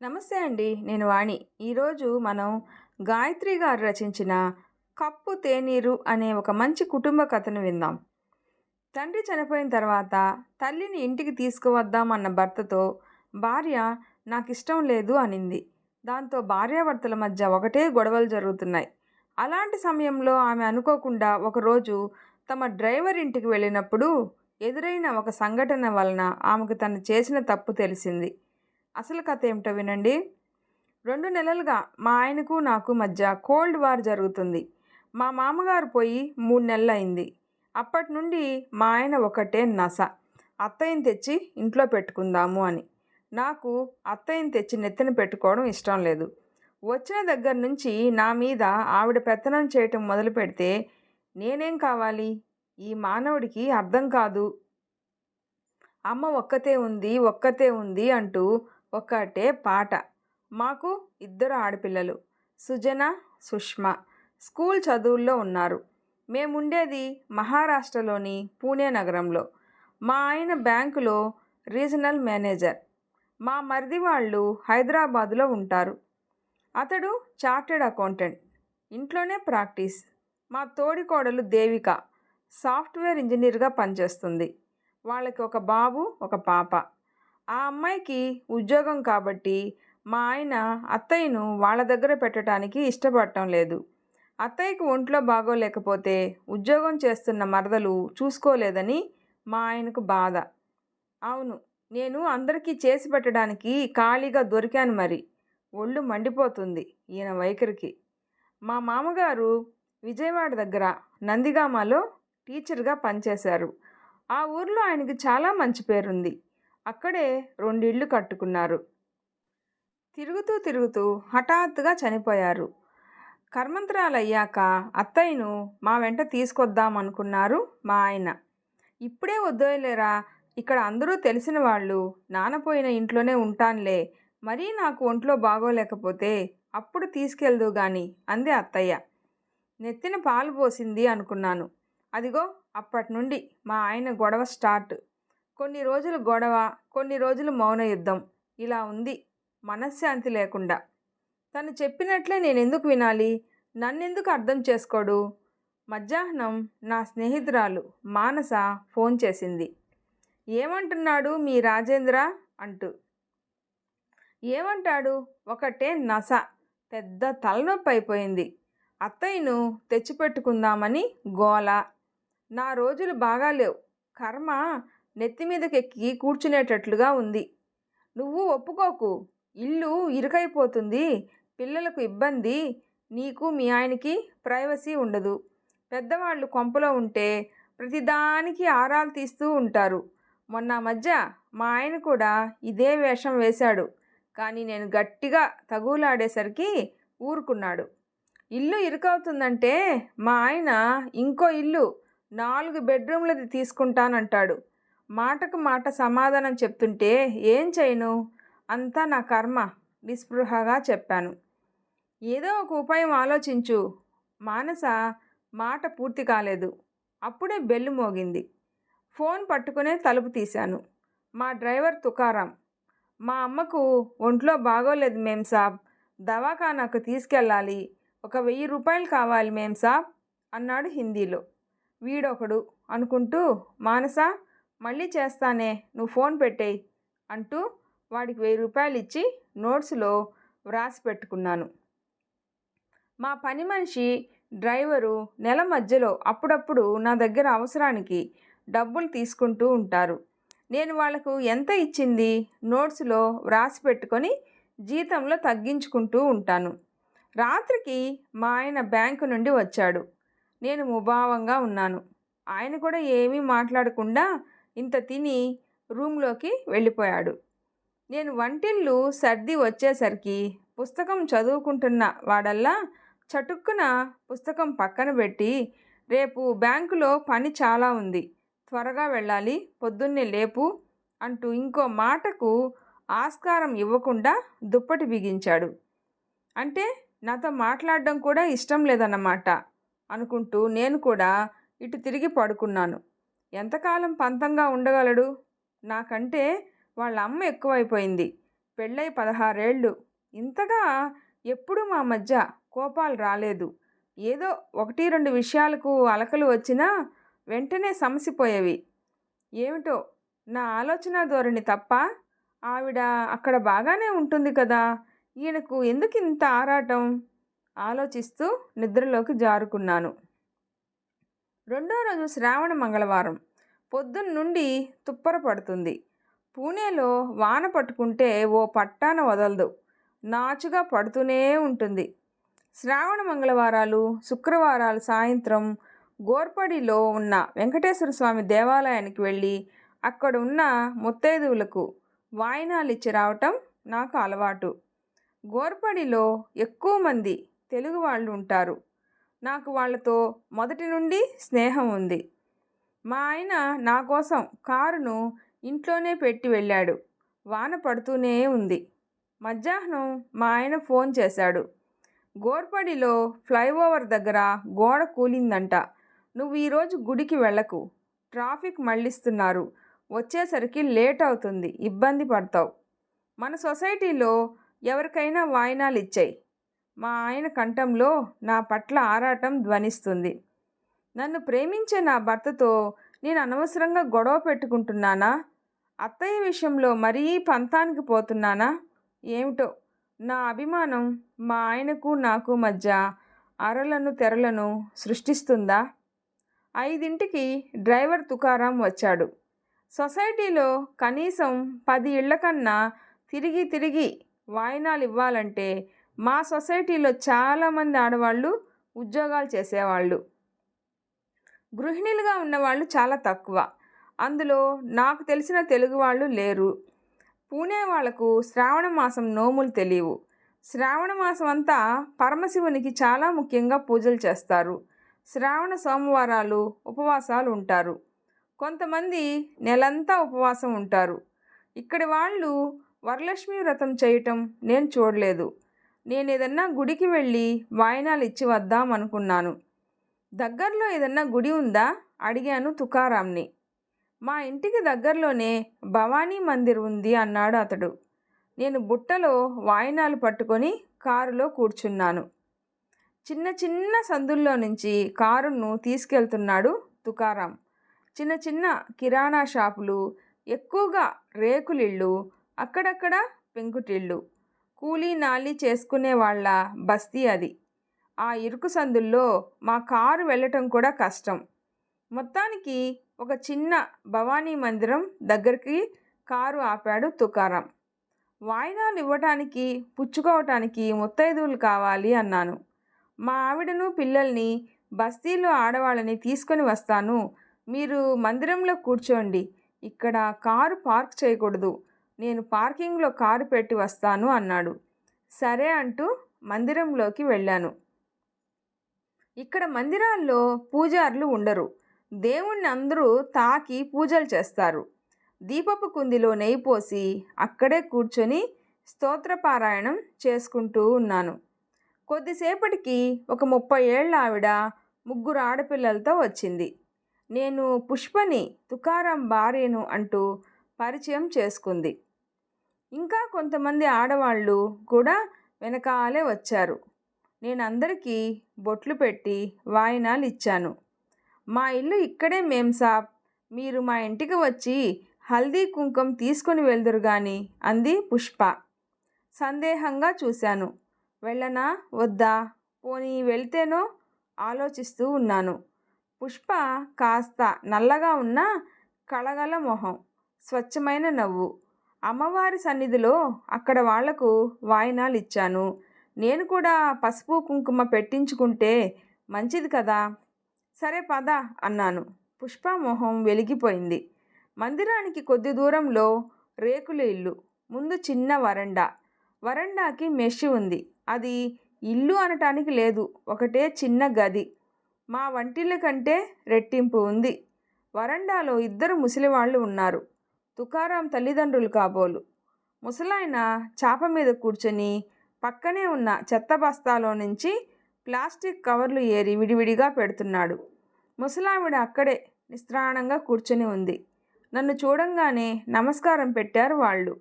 నమస్తే అండి. నేను వాణి. ఈరోజు మనం గాయత్రి గారు రచించిన 'కప్పు తేనీరు' అనే ఒక మంచి కుటుంబ కథను విందాం. తండ్రి చనిపోయిన తర్వాత తల్లిని ఇంటికి తీసుకువద్దాం అన్న భర్తతో భార్య నాకిష్టం లేదు అనింది. దాంతో భార్యాభర్తల మధ్య ఒకటే గొడవలు జరుగుతున్నాయి. అలాంటి సమయంలో ఆమె అనుకోకుండా ఒకరోజు తమ డ్రైవర్ ఇంటికి వెళ్ళినప్పుడు ఎదురైన ఒక సంఘటన వలన ఆమెకు తను చేసిన తప్పు తెలిసింది. అసలు కథ ఏమిటో వినండి. 2 నెలలుగా మా ఆయనకు నాకు మధ్య కోల్డ్ వార్ జరుగుతుంది. మా మామగారు పోయి 3 నెలలయింది. అప్పటి నుండి మా ఆయన ఒకటే నస. అత్తయ్యని తెచ్చి ఇంట్లో పెట్టుకుందాము అని. నాకు అత్తయ్యని తెచ్చి నెత్తిన పెట్టుకోవడం ఇష్టం లేదు. వచ్చిన దగ్గర నుంచి నా మీద ఆవిడ పెత్తనం చేయటం మొదలుపెడితే నేనేం కావాలి? ఈ మానవుడికి అర్థం కాదు. అమ్మ ఒక్కతే ఉంది అంటూ ఒక్కటే పాట. మాకు 2 ఆడపిల్లలు, సుజన, సుష్మ. స్కూల్ చదువుల్లో ఉన్నారు. మేముండేది మహారాష్ట్రలోని పూణే నగరంలో. మా ఆయన బ్యాంకులో రీజనల్ మేనేజర్. మా మరిది వాళ్ళు హైదరాబాదులో ఉంటారు. అతడు చార్టెడ్ అకౌంటెంట్. ఇంట్లోనే ప్రాక్టీస్. మా తోడికోడలు దేవిక సాఫ్ట్వేర్ ఇంజనీర్గా పనిచేస్తుంది. వాళ్ళకి ఒక బాబు, ఒక పాప. ఆ అమ్మాయికి ఉద్యోగం కాబట్టి మా ఆయన అత్తయ్యను వాళ్ళ దగ్గర పెట్టడానికి ఇష్టపడటం లేదు. అత్తయ్యకు ఒంట్లో బాగోలేకపోతే ఉద్యోగం చేస్తున్న మరదలు చూసుకోలేదని మా ఆయనకు బాధ. అవును, నేను అందరికీ చేసి పెట్టడానికి ఖాళీగా దొరికాను మరి. ఒళ్ళు మండిపోతుంది ఈయన వైఖరికి. మా మామగారు విజయవాడ దగ్గర నందిగామలో టీచర్గా పనిచేశారు. ఆ ఊర్లో ఆయనకి చాలా మంచి పేరుంది. అక్కడే 2 ఇళ్ళు కట్టుకున్నారు. తిరుగుతూ హఠాత్తుగా చనిపోయారు. కర్మంతరాలయ్యాక అత్తయ్యను మా వెంట తీసుకొద్దామనుకున్నారు మా ఆయన. ఇప్పుడే వద్దులేరా, ఇక్కడ అందరూ తెలిసిన వాళ్ళు, నానపోయిన ఇంట్లోనే ఉంటానులే, మరీ నాకు ఒంట్లో బాగోలేకపోతే అప్పుడు తీసుకెళ్దు గాని అంది అత్తయ్య. నెత్తిన పాలు పోసింది అనుకున్నాను. అదిగో అప్పటి నుండి మా ఆయన గొడవ స్టార్ట్. కొన్ని రోజులు గొడవ, కొన్ని రోజులు మౌన యుద్ధం. ఇలా ఉంది, మనశ్శాంతి లేకుండా. తను చెప్పినట్లే నేనెందుకు వినాలి? నన్నెందుకు అర్థం చేసుకోడు? మధ్యాహ్నం నా స్నేహితురాలు మానస ఫోన్ చేసింది. ఏమంటున్నాడు మీ రాజేంద్ర అంటూ. ఏమంటాడు? ఒకటే నస. పెద్ద తలనొప్పి అయిపోయింది. అత్తయ్యను తెచ్చిపెట్టుకుందామని గోల. నా రోజులు బాగాలేవు. కర్మ నెత్తిమీదకెక్కి కూర్చునేటట్లుగా ఉంది. నువ్వు ఒప్పుకోకు. ఇల్లు ఇరుకైపోతుంది, పిల్లలకు ఇబ్బంది, నీకు మీ ఆయనకి ప్రైవసీ ఉండదు. పెద్దవాళ్ళు కొంపలో ఉంటే ప్రతిదానికి ఆరాలు తీస్తూ ఉంటారు. మొన్న మధ్య మా ఆయన కూడా ఇదే వేషం వేశాడు. కానీ నేను గట్టిగా తగులాడేసరికి ఊరుకున్నాడు. ఇల్లు ఇరుకవుతుందంటే మా ఆయన ఇంకో ఇల్లు 4 బెడ్రూమ్లది తీసుకుంటానంటాడు. మాటకు మాట సమాధానం చెప్తుంటే ఏం చేయను? అంతా నా కర్మ నిస్పృహగా చెప్పాను. ఏదో ఒక ఉపాయం ఆలోచించు. మానస మాట పూర్తి కాలేదు. అప్పుడే బెల్లు మోగింది. ఫోన్ పట్టుకునే తలుపు తీశాను. మా డ్రైవర్ తుకారాం. మా అమ్మకు ఒంట్లో బాగోలేదు మేం సాబ్, దవాఖానాకు తీసుకెళ్ళాలి, ఒక 1000 రూపాయలు కావాలి మేం సాబ్ అన్నాడు హిందీలో. వీడొకడు అనుకుంటూ, మానస మళ్ళీ చేస్తానే, నువ్వు ఫోన్ పెట్టేయి అంటూ వాడికి 1000 రూపాయలు ఇచ్చి నోట్స్లో వ్రాసి పెట్టుకున్నాను. మా పని మనిషి డ్రైవరు నెల మధ్యలో అప్పుడప్పుడు నా దగ్గర అవసరానికి డబ్బులు తీసుకుంటూ ఉంటారు. నేను వాళ్లకు ఎంత ఇచ్చింది నోట్స్లో వ్రాసి పెట్టుకొని జీతంలో తగ్గించుకుంటూ ఉంటాను. రాత్రికి మా ఆయన బ్యాంకు నుండి వచ్చాడు. నేను ముభావంగా ఉన్నాను. ఆయన కూడా ఏమీ మాట్లాడకుండా ఇంత తిని రూమ్లోకి వెళ్ళిపోయాడు. నేను వంటిల్లు సర్ది వచ్చేసరికి పుస్తకం చదువుకుంటున్న వాడల్లా చటుక్కున పుస్తకం పక్కన పెట్టి, రేపు బ్యాంకులో పని చాలా ఉంది, త్వరగా వెళ్ళాలి, పొద్దున్నే లేపు అంటూ ఇంకో మాటకు ఆస్కారం ఇవ్వకుండా దుప్పటి బిగించాడు. అంటే నాతో మాట్లాడడం కూడా ఇష్టం లేదన్నమాట అనుకుంటూ నేను కూడా ఇటు తిరిగి పడుకున్నాను. ఎంతకాలం పంతంగా ఉండగలడు? నాకంటే వాళ్ళ అమ్మ ఎక్కువైపోయింది. పెళ్ళై 16 ఏళ్ళు. ఇంతగా ఎప్పుడూ మా మధ్య కోపాలు రాలేదు. ఏదో 1, 2 విషయాలకు అలకలు వచ్చినా వెంటనే సమసిపోయేవి. ఏమిటో నా ఆలోచనా ధోరణి తప్పా? ఆవిడ అక్కడ బాగానే ఉంటుంది కదా! ఈయనకు ఎందుకింత ఆరాటం? ఆలోచిస్తూ నిద్రలోకి జారుకున్నాను. రెండో రోజు శ్రావణ మంగళవారం. పొద్దున్నుండి తుప్పర పడుతుంది. పూణేలో వాన పట్టుకుంటే ఓ పట్టాన వదలదు. నాచుగా పడుతూనే ఉంటుంది. శ్రావణ మంగళవారాలు, శుక్రవారాలు సాయంత్రం గోర్పడిలో ఉన్న వెంకటేశ్వర స్వామి దేవాలయానికి వెళ్ళి అక్కడ ఉన్న ముత్తైదువులకు వాయినాలు ఇచ్చి రావటం నాకు అలవాటు. గోర్పడిలో ఎక్కువ మంది తెలుగు వాళ్ళు ఉంటారు. నాకు వాళ్ళతో మొదటి నుండి స్నేహం ఉంది. మా ఆయన నా కోసం కారును ఇంట్లోనే పెట్టి వెళ్ళాడు. వాన పడుతూనే ఉంది. మధ్యాహ్నం మా ఆయన ఫోన్ చేశాడు. గోర్పడిలో ఫ్లైఓవర్ దగ్గర గోడ కూలిందంట. నువ్వు ఈరోజు గుడికి వెళ్ళకు, ట్రాఫిక్ మళ్ళిస్తున్నారు, వచ్చేసరికి లేట్ అవుతుంది, ఇబ్బంది పడతావు. మన సొసైటీలో ఎవరికైనా వాయినాలు ఇచ్చాయి. మా ఆయన కంఠంలో నా పట్ల ఆరాటం ధ్వనిస్తుంది. నన్ను ప్రేమించే నా భర్తతో నేను అనవసరంగా గొడవ పెట్టుకుంటున్నానా? అత్తయ్య విషయంలో మరీ పంతానికి పోతున్నానా? ఏమిటో నా అభిమానం మా ఆయనకు నాకు మధ్య అరలను తెరలను సృష్టిస్తుందా? 5ంటికి డ్రైవర్ తుకారాం వచ్చాడు. సొసైటీలో కనీసం 10 ఇళ్ల కన్నా తిరిగి తిరిగి వాయినాలు ఇవ్వాలంటే మా సొసైటీలో చాలామంది ఆడవాళ్ళు ఉద్యోగాలు చేసేవాళ్ళు. గృహిణులుగా ఉన్నవాళ్ళు చాలా తక్కువ. అందులో నాకు తెలిసిన తెలుగు వాళ్ళు లేరు. పూణే వాళ్లకు శ్రావణ మాసం నోములు తెలియవు. శ్రావణ మాసం అంతా పరమశివునికి చాలా ముఖ్యంగా పూజలు చేస్తారు. శ్రావణ సోమవారాలు ఉపవాసాలు ఉంటారు. కొంతమంది నెలంతా ఉపవాసం ఉంటారు. ఇక్కడి వాళ్ళు వరలక్ష్మి వ్రతం చేయటం నేను చూడలేదు. నేను ఏదన్నా గుడికి వెళ్ళి వాయినాలు ఇచ్చి వద్దాం అనుకున్నాను. దగ్గరలో ఏదన్నా గుడి ఉందా అడిగాను తుకారాంని. మా ఇంటికి దగ్గరలోనే భవానీ మందిర్ ఉంది అన్నాడు అతడు. నేను బుట్టలో వాయినాలు పట్టుకొని కారులో కూర్చున్నాను. చిన్న చిన్న సందుల్లో నుంచి కారును తీసుకెళ్తున్నాడు తుకారాం. చిన్న చిన్న కిరాణా షాపులు, ఎక్కువగా రేకులిళ్ళు, అక్కడక్కడ పెంకుటిళ్ళు. కూలీ నాలి చేసుకునే వాళ్ళ బస్తీ అది. ఆ ఇరుకు సందుల్లో మా కారు వెళ్ళటం కూడా కష్టం. మొత్తానికి ఒక చిన్న భవానీ మందిరం దగ్గరికి కారు ఆపాడు తుకారాం. వాయినాలు ఇవ్వటానికి పుచ్చుకోవటానికి ముత్తైదువులు కావాలి అన్నాను. మా ఆవిడను పిల్లల్ని బస్తీలో ఆడవాళ్ళని తీసుకొని వస్తాను, మీరు మందిరంలో కూర్చోండి, ఇక్కడ కారు పార్క్ చేయకూడదు, నేను పార్కింగ్లో కారు పెట్టి వస్తాను అన్నాడు. సరే అంటూ మందిరంలోకి వెళ్ళాను. ఇక్కడ మందిరాల్లో పూజారులు ఉండరు. దేవుణ్ణి అందరూ తాకి పూజలు చేస్తారు. దీపపు కుందిలో నెయ్యి పోసి అక్కడే కూర్చొని స్తోత్రపారాయణం చేసుకుంటూ ఉన్నాను. కొద్దిసేపటికి ఒక 30 ఏళ్ల ఆవిడ 3 ఆడపిల్లలతో వచ్చింది. నేను పుష్పని, తుకారాం భార్యను అంటూ పరిచయం చేసుకుంది. ఇంకా కొంతమంది ఆడవాళ్ళు కూడా వెనకాలే వచ్చారు. నేను అందరికీ బొట్లు పెట్టి వాయినాలు ఇచ్చాను. మా ఇల్లు ఇక్కడే మేం సాబ్, మీరు మా ఇంటికి వచ్చి హల్దీ కుంకం తీసుకొని వెళ్దురు గాని అంది పుష్ప. సందేహంగా చూశాను. వెళ్ళనా వద్దా, పోనీ వెళ్తేనో ఆలోచిస్తూ ఉన్నాను. పుష్ప కాస్త నల్లగా ఉన్న కళగల మొహం, స్వచ్ఛమైన నవ్వు. అమ్మవారి సన్నిధిలో అక్కడ వాళ్లకు వాయినాలు ఇచ్చాను. నేను కూడా పసుపు కుంకుమ పెట్టించుకుంటే మంచిది కదా. సరే పద అన్నాను. పుష్ప మొహం వెలిగిపోయింది. మందిరానికి కొద్ది దూరంలో రేకుల ఇల్లు, ముందు చిన్న వరండా. వరండాకి మెష్ ఉంది. అది ఇల్లు అనటానికి లేదు, ఒకటే చిన్న గది. మా వంటిళ్ళ కంటే రెట్టింపు ఉంది. వరండాలో 2 ముసలివాళ్ళు ఉన్నారు. తుకారాం తల్లిదండ్రులు కాబోలు. ముసలాయన చాప మీద కూర్చొని పక్కనే ఉన్న చెత్త బస్తాలో నుంచి ప్లాస్టిక్ కవర్లు ఏరి విడివిడిగా పెడుతున్నాడు. ముసలావిడ అక్కడే నిస్త్రాణంగా కూర్చొని ఉంది. నన్ను చూడంగానే నమస్కారం పెట్టారు వాళ్ళు.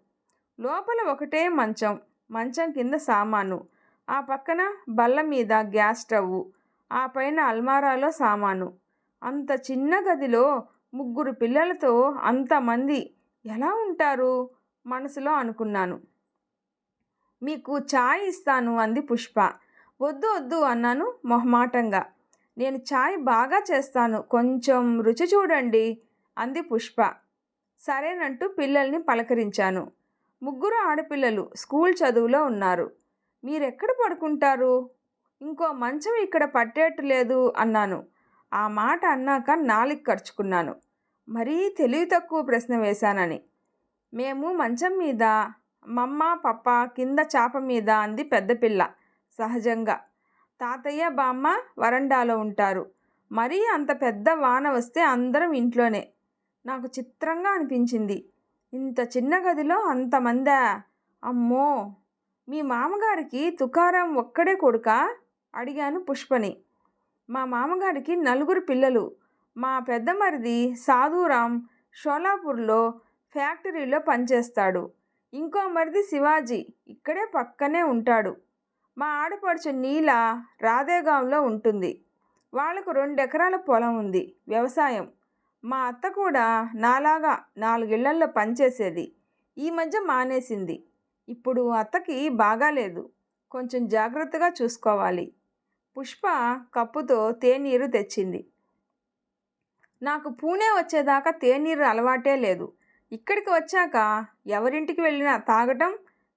లోపల ఒకటే మంచం, మంచం కింద సామాను, ఆ పక్కన బల్ల మీద గ్యాస్ స్టవ్వు, ఆ పైన అల్మారాలో సామాను. అంత చిన్న గదిలో ముగ్గురు పిల్లలతో అంతమంది ఎలా ఉంటారు మనసులో అనుకున్నాను. మీకు ఛాయ్ ఇస్తాను అంది పుష్ప. వద్దు వద్దు అన్నాను మొహమాటంగా. నేను ఛాయ్ బాగా చేస్తాను, కొంచెం రుచి చూడండి అంది పుష్ప. సరేనంటూ పిల్లల్ని పలకరించాను. ముగ్గురు ఆడపిల్లలు స్కూల్ చదువులో ఉన్నారు. మీరెక్కడ పడుకుంటారు? ఇంకో మంచం ఇక్కడ పట్టేట్టు లేదు అన్నాను. ఆ మాట అన్నాక నాలిక ఖర్చుకున్నాను, మరీ తెలివి తక్కువ ప్రశ్న వేశానని. మేము మంచం మీద, మమ్మ పప్ప కింద చాప మీద అంది పెద్ద పిల్ల సహజంగా. తాతయ్య బామ్మ వరండాలో ఉంటారు. మరీ అంత పెద్ద వాన వస్తే అందరం ఇంట్లోనే. నాకు చిత్రంగా అనిపించింది. ఇంత చిన్న గదిలో అంతమందా? అమ్మో! మీ మామగారికి తుకారాం ఒక్కడే కొడుకా అడిగాను పుష్పని. మా మామగారికి 4 పిల్లలు. మా పెద్ద మరిది సాధురాం షోలాపూర్లో ఫ్యాక్టరీలో పనిచేస్తాడు. ఇంకో మరిది శివాజీ ఇక్కడే పక్కనే ఉంటాడు. మా ఆడపడుచు నీల రాధేగాంలో ఉంటుంది. వాళ్లకు 2 ఎకరాల పొలం ఉంది, వ్యవసాయం. మా అత్త కూడా నాలాగా 4 ఇళ్లల్లో పనిచేసేది. ఈ మధ్య మానేసింది. ఇప్పుడు అత్తకి బాగాలేదు, కొంచెం జాగ్రత్తగా చూసుకోవాలి. పుష్ప కప్పుతో తేనీరు తెచ్చింది. నాకు పూణే వచ్చేదాకా తేనీరు అలవాటే లేదు. ఇక్కడికి వచ్చాక ఎవరింటికి వెళ్ళినా తాగటం,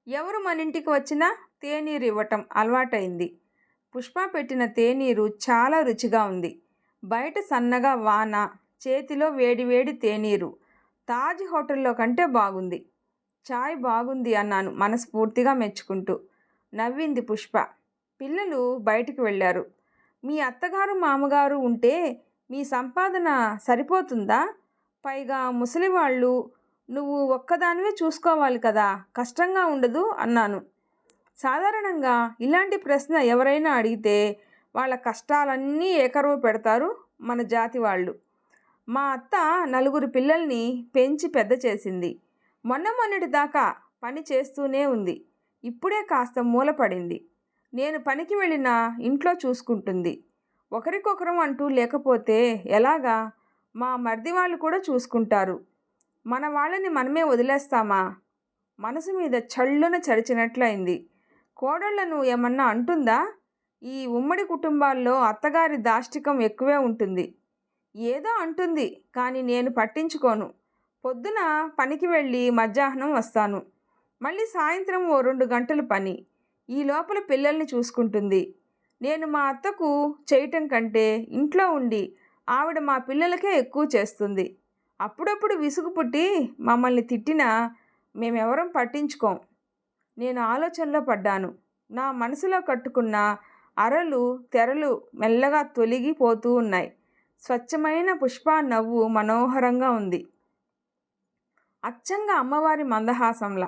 ఎవరు మన ఇంటికి వచ్చినా తేనీరు ఇవ్వటం అలవాటైంది. పుష్ప పెట్టిన తేనీరు చాలా రుచిగా ఉంది. బయట సన్నగా వాన, చేతిలో వేడివేడి తేనీరు. తాజ్ హోటల్లో కంటే బాగుంది. చాయ్ బాగుంది అన్నాను మనస్ఫూర్తిగా మెచ్చుకుంటూ. నవ్వింది పుష్ప. పిల్లలు బయటికి వెళ్ళారు. మీ అత్తగారు మామగారు ఉంటే మీ సంపాదన సరిపోతుందా? పైగా ముసలివాళ్ళు, నువ్వు ఒక్కదానివే చూసుకోవాలి కదా, కష్టంగా ఉండదు అన్నాను. సాధారణంగా ఇలాంటి ప్రశ్న ఎవరైనా అడిగితే వాళ్ళ కష్టాలన్నీ ఏకరువు పెడతారు మన జాతి వాళ్ళు. మా అత్త 4 పిల్లల్ని పెంచి పెద్ద చేసింది. మొన్నటి దాకా పని చేస్తూనే ఉంది. ఇప్పుడే కాస్త మూలపడింది. నేను పనికి వెళ్ళినా ఇంట్లో చూసుకుంటుంది. ఒకరికొకరం అంటూ లేకపోతే ఎలాగా? మా మరిది వాళ్ళు కూడా చూసుకుంటారు. మన వాళ్ళని మనమే వదిలేస్తామా? మనసు మీద చళ్ళున చరిచినట్లయింది. కోడళ్లను ఏమన్నా అంటుందా? ఈ ఉమ్మడి కుటుంబాల్లో అత్తగారి దాష్టికం ఎక్కువే ఉంటుంది. ఏదో అంటుంది, కానీ నేను పట్టించుకోను. పొద్దున పనికి వెళ్ళి మధ్యాహ్నం వస్తాను. మళ్ళీ సాయంత్రం ఓ 2 గంటలు పని. ఈ లోపల పిల్లల్ని చూసుకుంటుంది. నేను మా అత్తకు చేయటం కంటే ఇంట్లో ఉండి ఆవిడ మా పిల్లలకే ఎక్కువ చేస్తుంది. అప్పుడప్పుడు విసుగు పుట్టి మమ్మల్ని తిట్టినా మేమెవరం పట్టించుకోం. నేను ఆలోచనలో పడ్డాను. నా మనసులో కట్టుకున్న అరలు తెరలు మెల్లగా తొలగిపోతూ ఉన్నాయి. స్వచ్ఛమైన పుష్ప నవ్వు మనోహరంగా ఉంది. అచ్చంగా అమ్మవారి మందహాసంలా.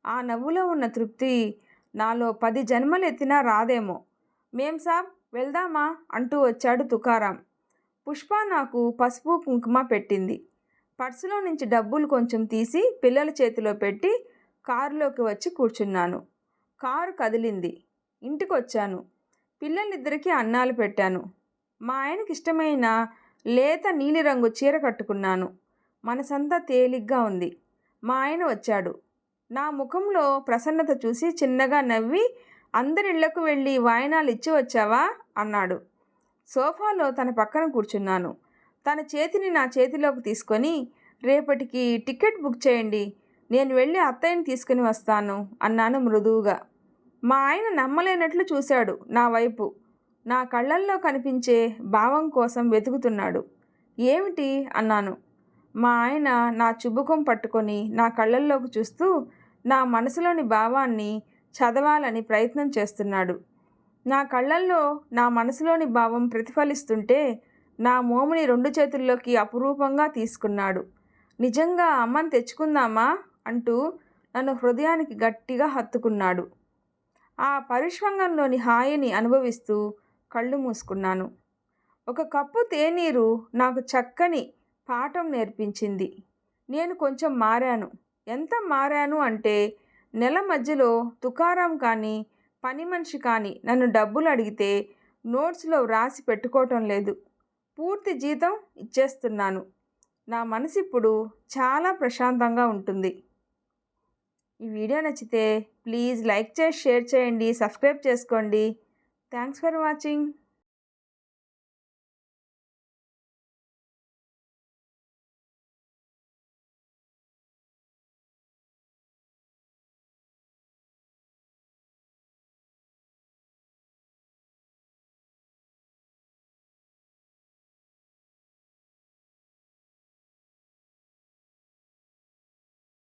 ఆ నవ్వులో ఉన్న తృప్తి నాలో 10 జన్మలు ఎత్తినా రాదేమో. మేం సాబ్ వెళ్దామా అంటూ వచ్చాడు తుకారాం. పుష్ప నాకు పసుపు కుంకుమ పెట్టింది. పర్సులో నుంచి డబ్బులు కొంచెం తీసి పిల్లల చేతిలో పెట్టి కారులోకి వచ్చి కూర్చున్నాను. కారు కదిలింది. ఇంటికొచ్చాను. పిల్లలిద్దరికీ అన్నాలు పెట్టాను. మా ఆయనకి ఇష్టమైన లేత నీలిరంగు చీర కట్టుకున్నాను. మనసంతా తేలిగ్గా ఉంది. మా ఆయన వచ్చాడు. నా ముఖంలో ప్రసన్నత చూసి చిన్నగా నవ్వి, అందరిళ్లకు వెళ్ళి వాయినాలు ఇచ్చి వచ్చావా అన్నాడు. సోఫాలో తన పక్కన కూర్చున్నాను. తన చేతిని నా చేతిలోకి తీసుకొని, రేపటికి టికెట్ బుక్ చేయండి, నేను వెళ్ళి అత్తయ్యని తీసుకుని వస్తాను అన్నాను మృదువుగా. మా ఆయన నమ్మలేనట్లు చూశాడు నా వైపు. నా కళ్ళల్లో కనిపించే భావం కోసం వెతుకుతున్నాడు. ఏమిటి అన్నాను. మా ఆయన నా చుబుకం పట్టుకొని నా కళ్ళల్లోకి చూస్తూ నా మనసులోని భావాన్ని చదవాలని ప్రయత్నం చేస్తున్నాడు. నా కళ్ళల్లో నా మనసులోని భావం ప్రతిఫలిస్తుంటే నా మోముని 2 చేతుల్లోకి అపురూపంగా తీసుకున్నాడు. నిజంగా అమ్మని తెచ్చుకుందామా అంటూ నన్ను హృదయానికి గట్టిగా హత్తుకున్నాడు. ఆ పరిష్వంగంలోని హాయిని అనుభవిస్తూ కళ్ళు మూసుకున్నాను. ఒక కప్పు తేనీరు నాకు చక్కని పాఠం నేర్పించింది. నేను కొంచెం మారాను. ఎంత మారాను అంటే నెల మధ్యలో తుకారాం కానీ పని మనిషి కానీ నన్ను డబ్బులు అడిగితే నోట్స్లో వ్రాసి పెట్టుకోవటం లేదు. పూర్తి జీతం ఇచ్చేస్తున్నాను. నా మనసు ఇప్పుడు చాలా ప్రశాంతంగా ఉంటుంది. ఈ వీడియో నచ్చితే ప్లీజ్ లైక్ చేసి షేర్ చేయండి, సబ్స్క్రైబ్ చేసుకోండి. Thanks for watching.